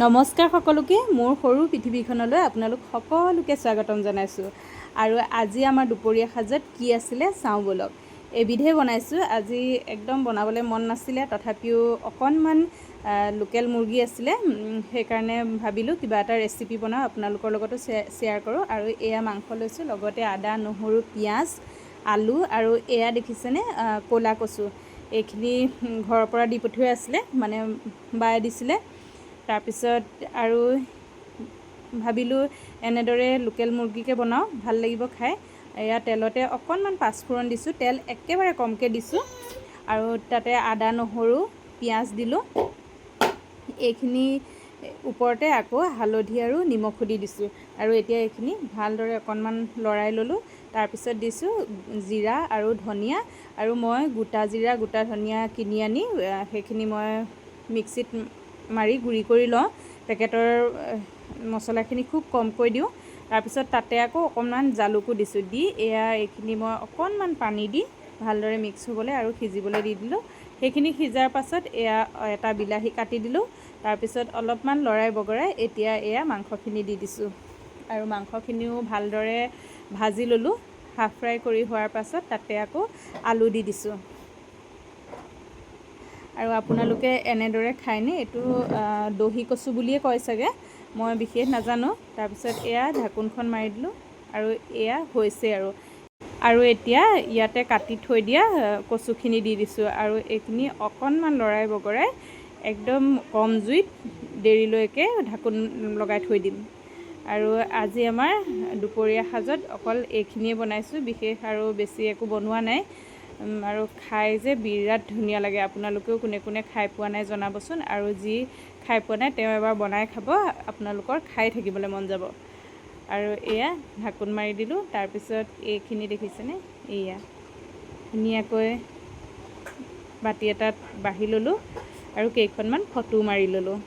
নমস্কাৰ সকলোকে মোৰ সৰু পৃথিৱীখনলৈ আপোনালোক সকলোকে স্বাগতম জনাইছোঁ। আৰু আজি আমাৰ দুপৰীয়া সাজত কি আছিলে চাওঁ বলক। এবিধে বনাইছোঁ। আজি একদম বনাবলৈ মন নাছিলে, তথাপিও অকণমান লোকেল মুৰ্গী আছিলে, সেইকাৰণে ভাবিলোঁ কিবা এটা ৰেচিপি বনাওঁ, আপোনালোকৰ লগতো শ্বেয়াৰ কৰোঁ। আৰু এয়া মাংস লৈছোঁ, লগতে আদা, নহৰু, পিঁয়াজ, আলু আৰু এয়া দেখিছেনে ক'লা কচু। এইখিনি ঘৰৰ পৰা দি পঠিওৱা আছিলে, মানে বায়ে দিছিলে। তাৰপিছত আৰু ভাবিলোঁ এনেদৰে লোকেল মুৰ্গীকে বনাওঁ, ভাল লাগিব খাই। এয়া তেলতে অকণমান পাঁচফোৰণ দিছোঁ, তেল একেবাৰে কমকৈ দিছোঁ। আৰু তাতে আদা, নহৰু, পিঁয়াজ দিলোঁ। এইখিনি ওপৰতে আকৌ হালধি আৰু নিমখো দি দিছোঁ। আৰু এতিয়া এইখিনি ভালদৰে অকণমান লৰাই ল'লোঁ। তাৰপিছত দিছোঁ জিৰা আৰু ধনিয়া। আৰু মই গোটা জিৰা, গোটা ধনিয়া কিনি আনি সেইখিনি মই মিক্সিত মাৰি গুড়ি কৰি লওঁ। পেকেটৰ মছলাখিনি খুব কমকৈ দিওঁ। তাৰপিছত তাতে আকৌ অকণমান জালুকো দিছোঁ। দি এইখিনি মই অকণমান পানী দি ভালদৰে মিক্স হ'বলৈ আৰু সিজিবলৈ দি দিলোঁ। সেইখিনি সিজাৰ পাছত এটা বিলাহী কাটি দিলোঁ। তাৰপিছত অলপমান লৰাই বগৰাই এতিয়া মাংসখিনি দি দিছোঁ। আৰু মাংসখিনিও ভালদৰে ভাজি ল'লোঁ। হাফ ফ্ৰাই কৰি হোৱাৰ পাছত তাতে আকৌ আলু দি দিছোঁ। আৰু আপোনালোকে এনেদৰে খায়নে? এইটো দহি কচু বুলিয়ে কয় চাগে, মই বিশেষ নাজানো। তাৰপিছত ঢাকোনখন মাৰি দিলোঁ আৰু হৈছে আৰু এতিয়া ইয়াতে কাটি থৈ দিয়া কচুখিনি দি দিছোঁ। আৰু এইখিনি অকণমান লৰাই বগৰাই একদম কম জুইত দেৰিলৈকে ঢাকোন লগাই থৈ দিম। আৰু আজি আমাৰ দুপৰীয়া সাজত অকল এইখিনিয়ে বনাইছোঁ, বিশেষ আৰু বেছি একো বনোৱা নাই। আৰু খাই যে বিৰাট ধুনীয়া লাগে। আপোনালোকেও কোনে কোনে খাই পোৱা নাই জনাবচোন। আৰু যি খাই পোৱা নাই তেওঁ এবাৰ বনাই খাব, আপোনালোকৰ খাই থাকিবলৈ মন যাব। আৰু ঢাকোন মাৰি দিলোঁ। তাৰপিছত এইখিনি দেখিছেনে, ধুনীয়াকৈ বাতি এটাত বাঢ়ি ল'লোঁ আৰু কেইখনমান ফটো মাৰি ল'লোঁ।